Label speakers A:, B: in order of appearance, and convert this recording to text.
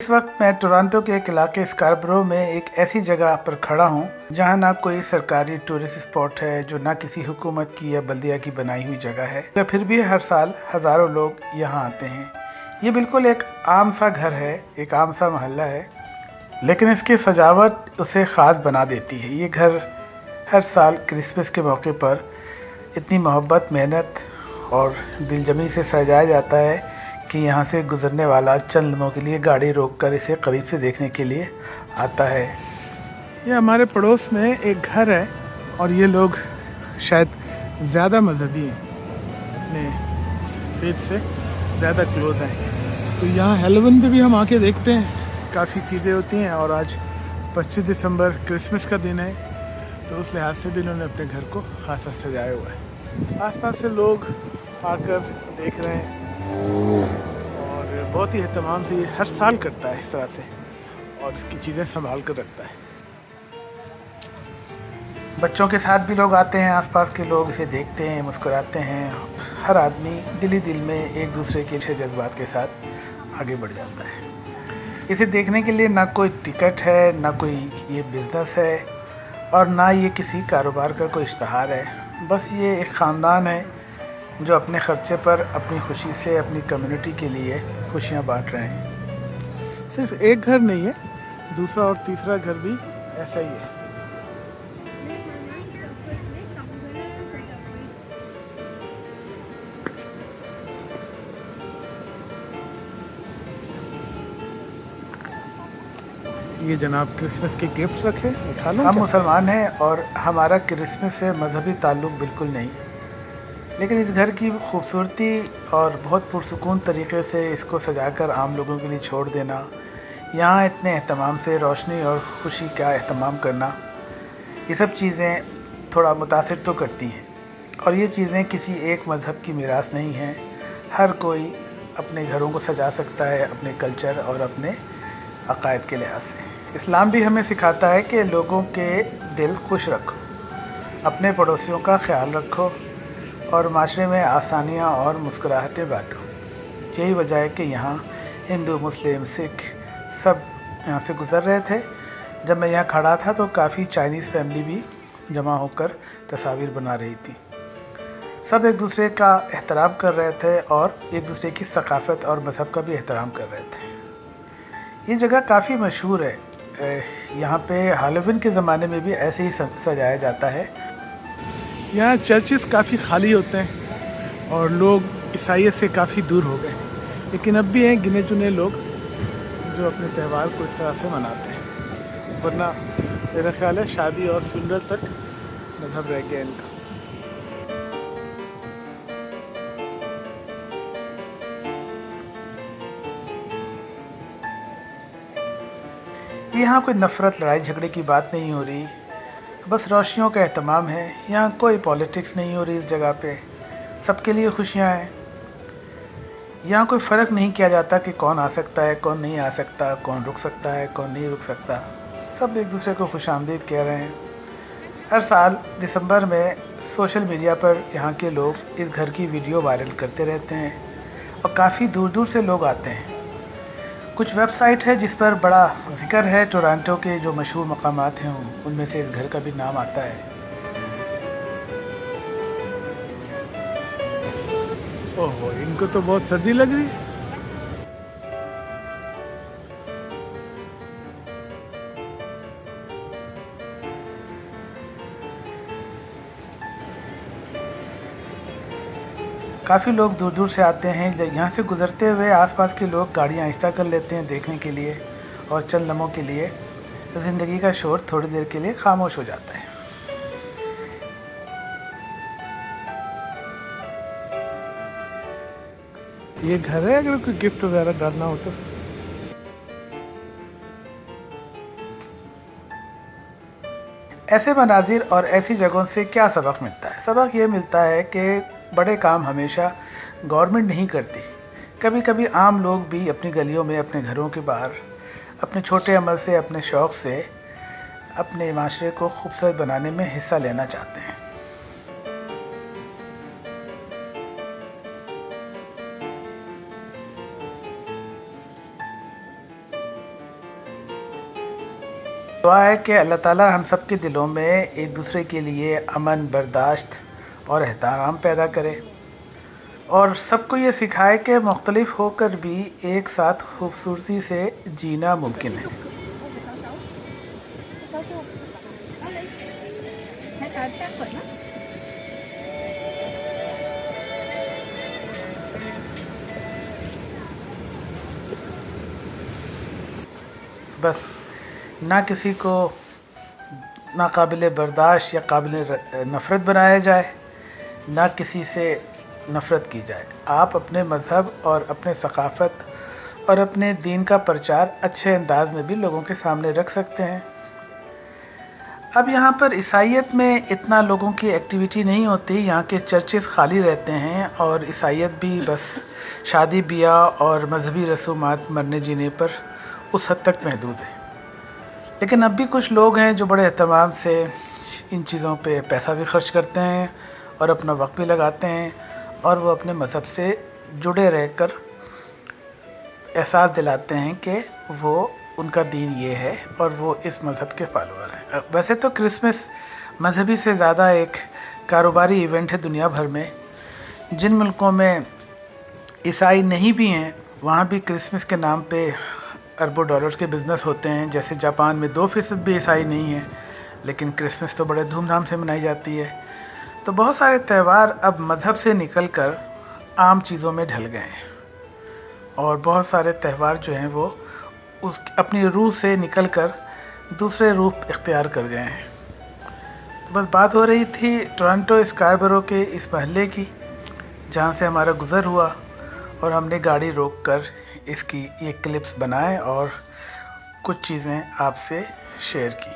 A: इस वक्त मैं टोरंटो के एक इलाके स्कारबरो में एक ऐसी जगह पर खड़ा हूँ जहाँ ना कोई सरकारी टूरिस्ट स्पॉट है, जो ना किसी हुकूमत की या बल्दिया की बनाई हुई जगह है, या फिर भी हर साल हज़ारों लोग यहाँ आते हैं। ये बिल्कुल एक आम सा घर है, एक आम सा मोहल्ला है, लेकिन इसकी सजावट उसे ख़ास बना देती है। ये घर हर साल क्रिसमस के मौके पर इतनी मोहब्बत, मेहनत और दिलजमी से सजाया जाता है कि यहाँ से गुज़रने वाला चंद लम्हों के लिए गाड़ी रोककर इसे करीब से देखने के लिए आता है। ये हमारे पड़ोस में एक घर है और ये लोग शायद ज़्यादा मजहबी हैं, अपने फेथ से ज़्यादा क्लोज़ हैं। तो यहाँ हेलोवीन पे भी हम आके देखते हैं, काफ़ी चीज़ें होती हैं। और आज 25 दिसंबर क्रिसमस का दिन है, तो उस लिहाज से भी इन्होंने अपने घर को खासा सजाया हुआ है। आसपास से लोग आकर देख रहे हैं और बहुत ही एहतमाम से ये हर साल करता है इस तरह से, और इसकी चीज़ें संभाल कर रखता है। बच्चों के साथ भी लोग आते हैं, आसपास के लोग इसे देखते हैं, मुस्कुराते हैं। हर आदमी दिल ही दिल में एक दूसरे के अच्छे जज्बात के साथ आगे बढ़ जाता है। इसे देखने के लिए ना कोई टिकट है, ना कोई ये बिज़नेस है, और ना ये किसी कारोबार का कोई इश्तहार है। बस ये एक ख़ानदान है जो अपने ख़र्चे पर अपनी खुशी से अपनी कम्युनिटी के लिए खुशियाँ बांट रहे हैं। सिर्फ एक घर नहीं है, दूसरा और तीसरा घर भी ऐसा ही है। ये जनाब क्रिसमस के गिफ्ट्स रखे, उठा लो। हम मुसलमान हैं और हमारा क्रिसमस से मजहबी ताल्लुक़ बिल्कुल नहीं, लेकिन इस घर की खूबसूरती और बहुत पुरसुकून तरीके से इसको सजाकर आम लोगों के लिए छोड़ देना, यहाँ इतने एहतमाम से रोशनी और खुशी का एहतमाम करना, ये सब चीज़ें थोड़ा मुतासिर तो करती हैं। और ये चीज़ें किसी एक मज़हब की मीरास नहीं हैं। हर कोई अपने घरों को सजा सकता है अपने कल्चर और अपने अक़ायद के लिहाज से। इस्लाम भी हमें सिखाता है कि लोगों के दिल खुश रखो, अपने पड़ोसियों का ख्याल रखो और माशरे में आसानियाँ और मुस्कुराहटें बांटो। यही वजह है कि यहाँ हिंदू, मुस्लिम, सिख सब यहाँ से गुज़र रहे थे। जब मैं यहाँ खड़ा था तो काफ़ी चाइनीज़ फैमिली भी जमा होकर तस्वीर बना रही थी। सब एक दूसरे का एहतराम कर रहे थे और एक दूसरे की सकाफ़त और मज़हब का भी एहतराम कर रहे थे। ये जगह काफ़ी मशहूर है। यहाँ पे हेलोवीन के ज़माने में भी ऐसे ही सजाया जाता है। यहाँ चर्चेस काफ़ी खाली होते हैं और लोग ईसाइयत से काफ़ी दूर हो गए, लेकिन अब भी हैं गिने चुने लोग जो अपने त्यौहार को इस तरह से मनाते हैं, वरना मेरा ख्याल है शादी और फ्यूनरल तक मज़हब रह गया इनका। यहाँ कोई नफ़रत, लड़ाई झगड़े की बात नहीं हो रही, बस रोशनियों का एहतमाम है। यहाँ कोई पॉलिटिक्स नहीं हो रही इस जगह पे, सबके लिए खुशियाँ हैं। यहाँ कोई फ़र्क नहीं किया जाता कि कौन आ सकता है, कौन नहीं आ सकता, कौन रुक सकता है, कौन नहीं रुक सकता। सब एक दूसरे को खुशामदीद कह रहे हैं। हर साल दिसंबर में सोशल मीडिया पर यहाँ के लोग इस घर की वीडियो वायरल करते रहते हैं और काफ़ी दूर दूर से लोग आते हैं। कुछ वेबसाइट है जिस पर बड़ा जिक्र है टोरंटो के जो मशहूर मकामात हैं, उनमें से इस घर का भी नाम आता है। ओहो, इनको तो बहुत सर्दी लग रही है। काफ़ी लोग दूर दूर से आते हैं। यहाँ से गुज़रते हुए आसपास के लोग गाड़ियाँ आहिस्ता कर लेते हैं देखने के लिए, और चंद लम्हों के लिए ज़िंदगी का शोर थोड़ी देर के लिए खामोश हो जाता है। ये घर है, अगर कोई गिफ्ट वगैरह डालना हो तो। ऐसे मनाजिर और ऐसी जगहों से क्या सबक मिलता है? सबक ये मिलता है कि बड़े काम हमेशा गवर्नमेंट नहीं करती। कभी कभी आम लोग भी अपनी गलियों में, अपने घरों के बाहर, अपने छोटे अमल से, अपने शौक़ से अपने माशरे को खूबसूरत बनाने में हिस्सा लेना चाहते हैं। दुआ है कि अल्लाह ताला हम सब के दिलों में एक दूसरे के लिए अमन, बर्दाश्त और एहतराम पैदा करे और सबको ये सिखाए कि मुख्तलिफ होकर भी एक साथ खूबसूरती से जीना मुमकिन है। बस ना किसी को नाकाबिल बर्दाश्त या काबिल नफ़रत बनाया जाए, ना किसी से नफ़रत की जाए। आप अपने मज़हब और अपने सकाफ़त और अपने दीन का प्रचार अच्छे अंदाज में भी लोगों के सामने रख सकते हैं। अब यहाँ पर ईसाईयत में इतना लोगों की एक्टिविटी नहीं होती, यहाँ के चर्चेस खाली रहते हैं और ईसाईयत भी बस शादी ब्याह और मजहबी रसूमात मरने जीने पर उस हद तक महदूद है। लेकिन अब भी कुछ लोग हैं जो बड़े एहतमाम से इन चीज़ों पे पैसा भी खर्च करते हैं और अपना वक्त भी लगाते हैं और वो अपने मज़हब से जुड़े रहकर एहसास दिलाते हैं कि वो उनका दीन ये है और वो इस मज़हब के फॉलोअर हैं। वैसे तो क्रिसमस मजहबी से ज़्यादा एक कारोबारी इवेंट है दुनिया भर में। जिन मुल्कों में ईसाई नहीं भी हैं वहाँ भी क्रिसमस के नाम पे अरबों डॉलर्स के बिज़नेस होते हैं। जैसे जापान में 2% भी ईसाई नहीं है, लेकिन क्रिसमस तो बड़े धूमधाम से मनाई जाती है। तो बहुत सारे त्यौहार अब मज़हब से निकलकर आम चीज़ों में ढल गए हैं और बहुत सारे त्यौहार जो हैं वो उस अपनी रूह से निकलकर दूसरे रूप इख्तियार कर गए हैं। तो बस बात हो रही थी टोरंटो स्कारबरो के इस महल्ले की, जहाँ से हमारा गुज़र हुआ और हमने गाड़ी रोककर इसकी ये क्लिप्स बनाए और कुछ चीज़ें आपसे शेयर की।